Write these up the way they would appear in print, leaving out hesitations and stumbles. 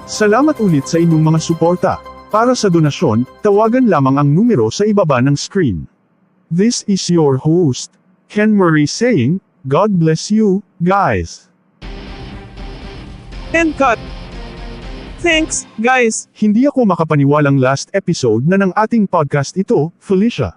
Salamat ulit sa inyong mga suporta. Para sa donasyon, tawagan lamang ang numero sa ibaba ng screen. This is your host, Ken Murray saying, God bless you, guys. And cut. Thanks, guys. Hindi ako makapaniwalang last episode na ng ating podcast ito, Felicia.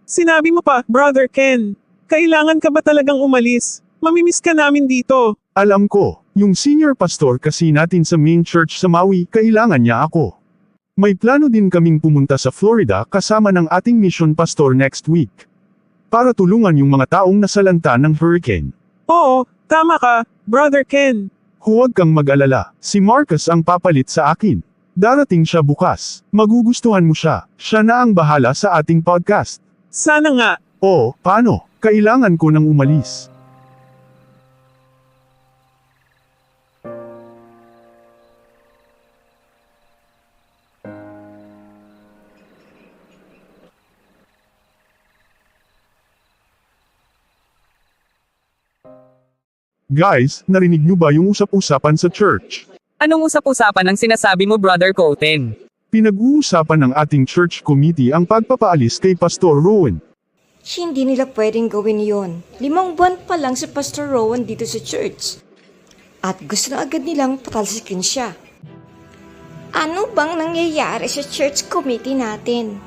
Sinabi mo pa, Brother Ken. Kailangan ka ba talagang umalis? Mamimiss ka namin dito. Alam ko, yung senior pastor kasi natin sa main church sa Maui, kailangan niya ako. May plano din kaming pumunta sa Florida kasama ng ating mission pastor next week. Para tulungan yung mga taong nasalanta ng hurricane. Oo, tama ka, Brother Ken. Huwag kang mag-alala, si Marcus ang papalit sa akin. Darating siya bukas. Magugustuhan mo siya. Siya na ang bahala sa ating podcast. Sana nga. Oo, paano? Kailangan ko nang umalis. Guys, narinig niyo ba yung usap-usapan sa church? Anong usap-usapan ang sinasabi mo, Brother Colton? Pinag-uusapan ng ating church committee ang pagpapaalis kay Pastor Rowan. Hindi nila pwedeng gawin yon. 5 buwan pa lang si Pastor Rowan dito sa church. At gusto na agad nilang patalsikin siya. Ano bang nangyayari sa church committee natin?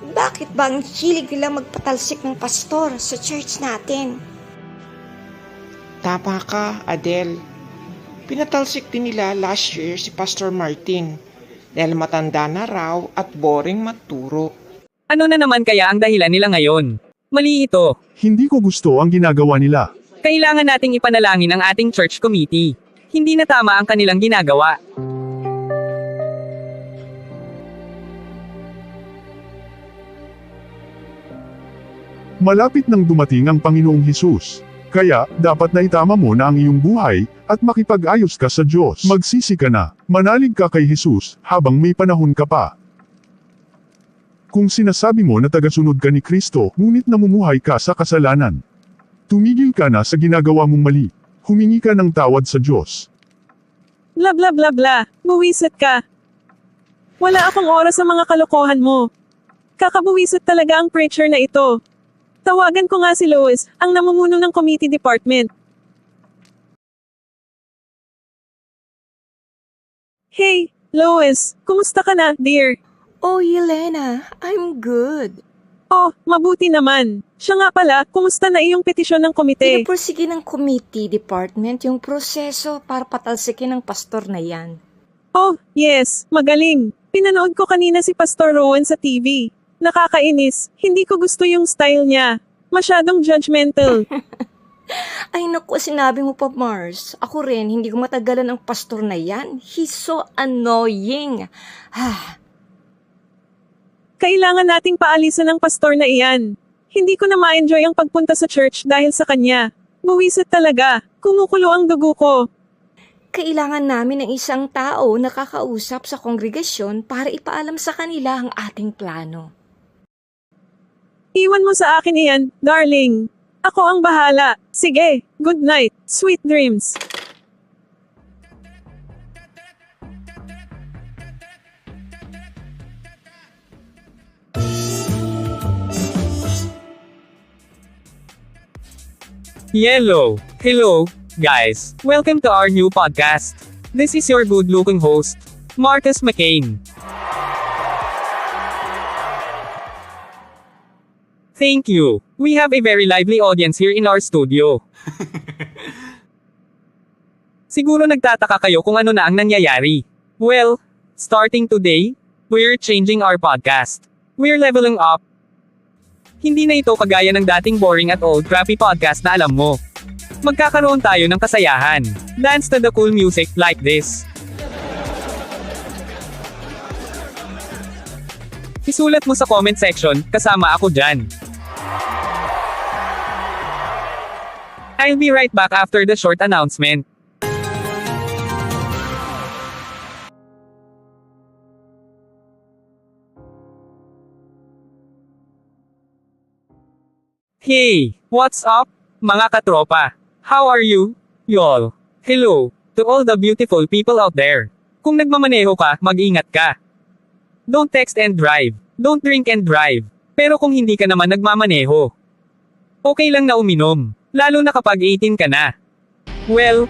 Bakit ba ang hilig nila magpatalsik ng pastor sa church natin? Tama ka, Adele. Pinatalsik din nila last year si Pastor Martin dahil matanda na raw at boring magturo. Ano na naman kaya ang dahilan nila ngayon? Mali ito. Hindi ko gusto ang ginagawa nila. Kailangan nating ipanalangin ang ating church committee. Hindi na tama ang kanilang ginagawa. Malapit nang dumating ang Panginoong Hesus. Kaya, dapat na itama mo na ang iyong buhay, at makipag-ayos ka sa Diyos. Magsisi ka na, manalig ka kay Jesus, habang may panahon ka pa. Kung sinasabi mo na tagasunod ka ni Kristo, ngunit namumuhay ka sa kasalanan. Tumigil ka na sa ginagawa mong mali. Humingi ka ng tawad sa Diyos. Bla bla bla bla. Buwisit ka. Wala akong oras sa mga kalokohan mo. Kakabuwisit talaga ang preacher na ito. Tawagan ko nga si Lois, ang namumuno ng committee department. Hey, Lois, kumusta ka na, dear? Oh, Yelena, I'm good. Oh, mabuti naman. Siya nga pala, kumusta na iyong petisyon ng komite? Pinupursige ng committee department yung proseso para patalsikin ng pastor na yan. Oh, yes, magaling. Pinanood ko kanina si Pastor Rowan sa TV. Nakakainis, hindi ko gusto yung style niya. Masyadong judgmental. Ay naku, sinabi mo pa, Mars. Ako rin, hindi ko matagalan ang pastor na yan. He's so annoying. Kailangan nating paalisan ng pastor na iyan. Hindi ko na ma-enjoy ang pagpunta sa church dahil sa kanya. Buwisit talaga. Kumukulo ang dugo ko. Kailangan namin ng isang tao na kakausap sa kongregasyon para ipaalam sa kanila ang ating plano. Iwan mo sa akin iyan, darling. Ako ang bahala. Sige, good night, sweet dreams. Hello, guys. Welcome to our new podcast. This is your good-looking host, Marcus McCain. Thank you. We have a very lively audience here in our studio. Siguro nagtataka kayo kung ano na ang nangyayari. Well, starting today, we're changing our podcast. We're leveling up. Hindi na ito kagaya ng dating boring at old crappy podcast na alam mo. Magkakaroon tayo ng kasayahan. Dance to the cool music like this. Isulat mo sa comment section, kasama ako dyan. I'll be right back after the short announcement. Hey, what's up, mga katropa? How are you, y'all? Hello, to all the beautiful people out there. Kung nagmamaneho ka, mag-ingat ka. Don't text and drive. Don't drink and drive. Pero kung hindi ka naman nagmamaneho, okay lang na uminom. Lalo na kapag 18 ka na. Well,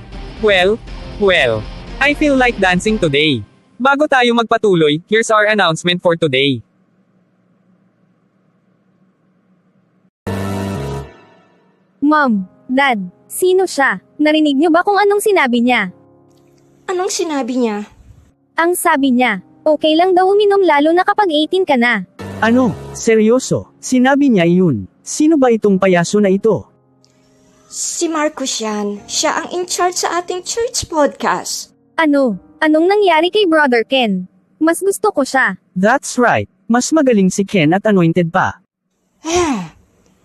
I feel like dancing today. Bago tayo magpatuloy, here's our announcement for today. Mom, Dad, sino siya? Narinig niyo ba kung anong sinabi niya? Anong sinabi niya? Ang sabi niya, okay lang daw uminom lalo na kapag 18 ka na. Ano? Seryoso? Sinabi niya iyon. Sino ba itong payaso na ito? Si Marcos yan. Siya ang in charge sa ating church podcast. Ano? Anong nangyari kay Brother Ken? Mas gusto ko siya. That's right. Mas magaling si Ken at anointed pa.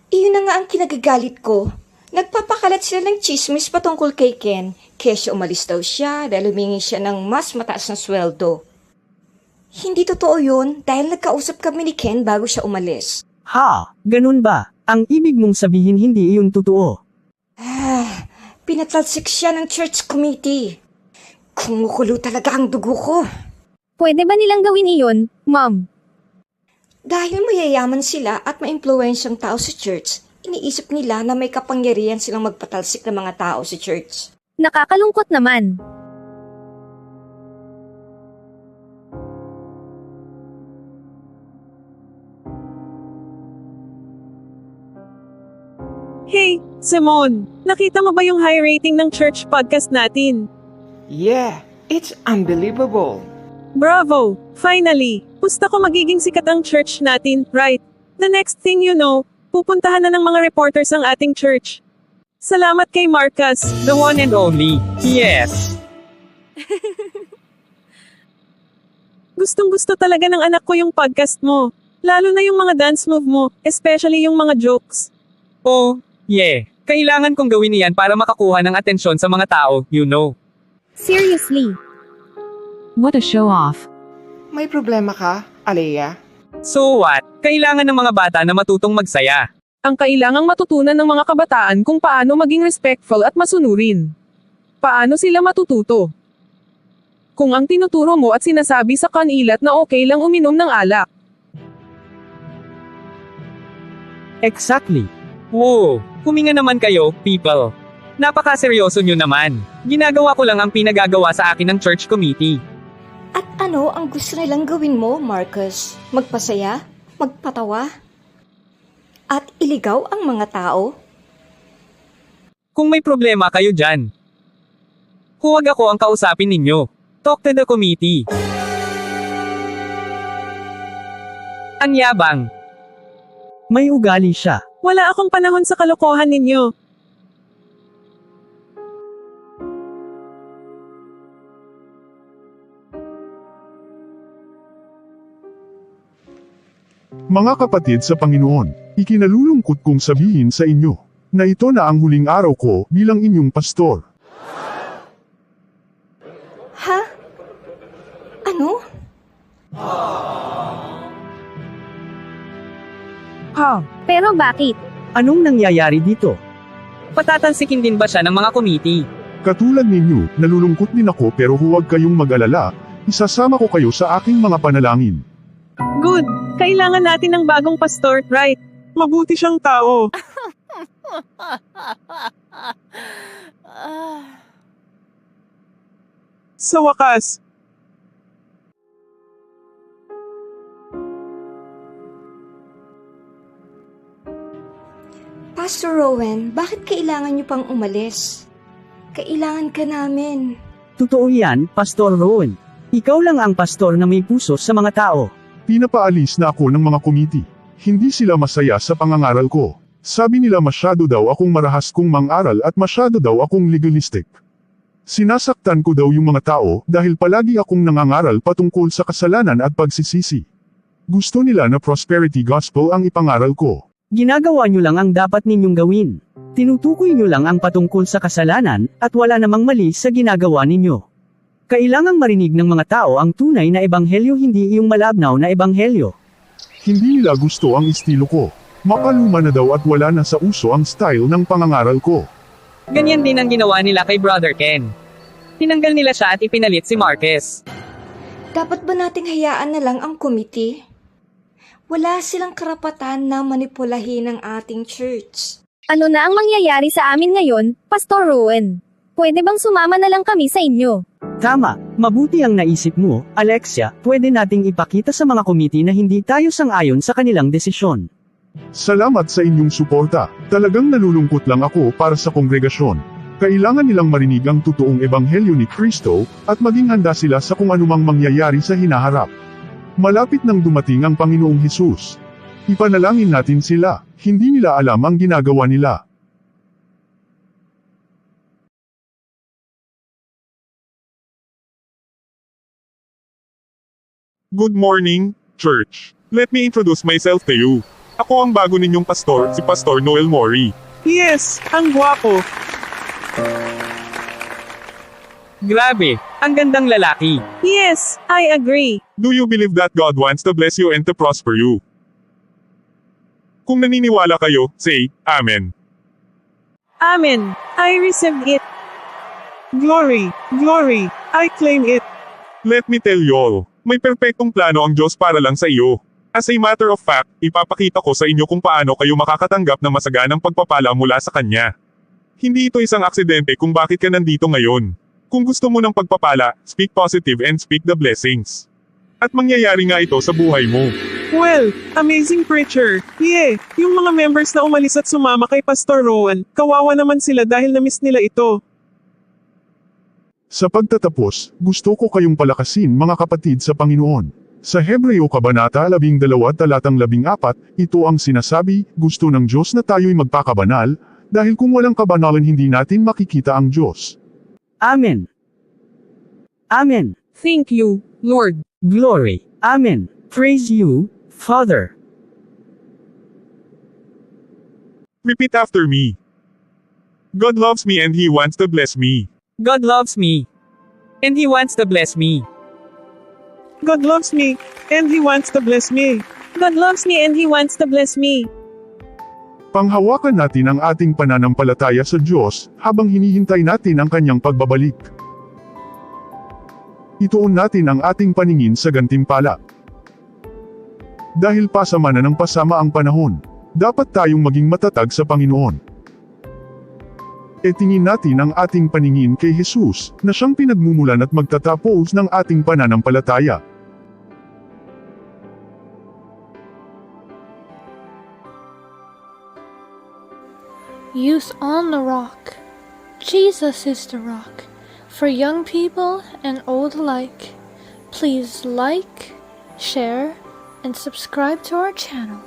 Iyon na nga ang kinagagalit ko. Nagpapakalat sila ng chismis patungkol kay Ken. Kesyo umalis daw siya dahil humingi siya ng mas mataas na sweldo. Hindi totoo yun dahil nagkausap kami ni Ken bago siya umalis. Ha? Ganun ba? Ang ibig mong sabihin hindi iyon totoo. Pinatalsik siya ng church committee. Kumukulo talaga ang dugo ko. Pwede ba nilang gawin iyon, Mom? Dahil mayayaman sila at maimpluwensyang tao sa church, iniisip nila na may kapangyarihan silang magpatalsik ng mga tao sa church. Nakakalungkot naman. Hey, Simon, nakita mo ba yung high rating ng church podcast natin? Yeah, it's unbelievable. Bravo! Finally! Gusto ko magiging sikat ang church natin, right? The next thing you know, pupuntahan na ng mga reporters ang ating church. Salamat kay Marcus. The one and only. Yes. Gustong-gusto talaga ng anak ko yung podcast mo. Lalo na yung mga dance move mo, especially yung mga jokes. Oh, yeah. Kailangan kong gawin iyan para makakuha ng atensyon sa mga tao, you know. Seriously. What a show off. May problema ka, Alea? So what? Kailangan ng mga bata na matutong magsaya. Ang kailangang matutunan ng mga kabataan kung paano maging respectful at masunurin. Paano sila matututo? Kung ang tinuturo mo at sinasabi sa kanila na okay lang uminom ng alak. Exactly. Wow, huminga naman kayo, people. Napakaseryoso nyo naman. Ginagawa ko lang ang pinagagawa sa akin ng church committee. At ano ang gusto nilang gawin mo, Marcus? Magpasaya? Magpatawa? At iligaw ang mga tao? Kung may problema kayo dyan, huwag ako ang kausapin ninyo. Talk to the committee. Ang yabang. May ugali siya. Wala akong panahon sa kalokohan ninyo. Mga kapatid sa Panginoon, ikinalulungkot kong sabihin sa inyo, na ito na ang huling araw ko bilang inyong pastor. Ha? Ano? Pero bakit? Anong nangyayari dito? Patatansikin din ba siya ng mga committee? Katulad ninyo, nalulungkot din ako pero huwag kayong mag-alala, isasama ko kayo sa aking mga panalangin. Good! Kailangan natin ng bagong pastor, right? Mabuti siyang tao. Sa wakas, Pastor Rowan, bakit kailangan niyo pang umalis? Kailangan ka namin. Totoo yan, Pastor Rowan. Ikaw lang ang pastor na may puso sa mga tao. Pinapaalis na ako ng mga committee. Hindi sila masaya sa pangangaral ko. Sabi nila masyado daw akong marahas kong mang-aral at masyado daw akong legalistic. Sinasaktan ko daw yung mga tao dahil palagi akong nangangaral patungkol sa kasalanan at pagsisisi. Gusto nila na prosperity gospel ang ipangaral ko. Ginagawa nyo lang ang dapat ninyong gawin. Tinutukoy nyo lang ang patungkol sa kasalanan, at wala namang mali sa ginagawa ninyo. Kailangang marinig ng mga tao ang tunay na ebanghelyo, hindi iyong malabnaw na ebanghelyo. Hindi nila gusto ang estilo ko. Makaluma na daw at wala na sa uso ang style ng pangangaral ko. Ganyan din ang ginawa nila kay Brother Ken. Tinanggal nila siya at ipinalit si Marcus. Dapat ba nating hayaan na lang ang committee? Wala silang karapatan na manipulahin ang ating church. Ano na ang mangyayari sa amin ngayon, Pastor Rowan? Pwede bang sumama na lang kami sa inyo? Tama, mabuti ang naisip mo, Alexia, pwede nating ipakita sa mga komite na hindi tayo sang-ayon sa kanilang desisyon. Salamat sa inyong suporta. Talagang nalulungkot lang ako para sa kongregasyon. Kailangan nilang marinig ang totoong ebanghelyo ni Kristo, at maging handa sila sa kung anumang mangyayari sa hinaharap. Malapit nang dumating ang Panginoong Hesus. Ipanalangin natin sila, hindi nila alam ang ginagawa nila. Good morning, church. Let me introduce myself to you. Ako ang bago ninyong pastor, si Pastor Noel Mori. Yes, ang gwapo. Grabe, ang gandang lalaki. Yes, I agree. Do you believe that God wants to bless you and to prosper you? Kung naniniwala kayo, say, Amen. Amen. I received it. Glory, glory, I claim it. Let me tell you all, may perpektong plano ang Diyos para lang sa iyo. As a matter of fact, ipapakita ko sa inyo kung paano kayo makakatanggap ng masaganang pagpapala mula sa Kanya. Hindi ito isang aksidente kung bakit ka nandito ngayon. Kung gusto mo ng pagpapala, speak positive and speak the blessings. At mangyayari nga ito sa buhay mo. Well, amazing preacher. Yeah, yung mga members na umalis at sumama kay Pastor Rowan, kawawa naman sila dahil na-miss nila ito. Sa pagtatapos, gusto ko kayong palakasin mga kapatid sa Panginoon. Sa Hebreo Kabanata 12 talatang 14, ito ang sinasabi, gusto ng Diyos na tayo'y magpakabanal, dahil kung walang kabanalan hindi natin makikita ang Diyos. Amen. Amen. Thank you, Lord. Glory. Amen. Praise you, Father. Repeat after me. God loves me and He wants to bless me. God loves me. And He wants to bless me. God loves me, and He wants to bless me. God loves me and He wants to bless me. Panghawakan natin ang ating pananampalataya sa Diyos, habang hinihintay natin ang Kanyang pagbabalik. Ituon natin ang ating paningin sa gantimpala. Dahil pasama na ng pasama ang panahon, dapat tayong maging matatag sa Panginoon. Tingin natin ang ating paningin kay Jesus, na siyang pinagmumulan at magtatapos ng ating pananampalataya. Youth on the Rock. Jesus is the rock. For young people and old alike. Please like, share, and subscribe to our channel.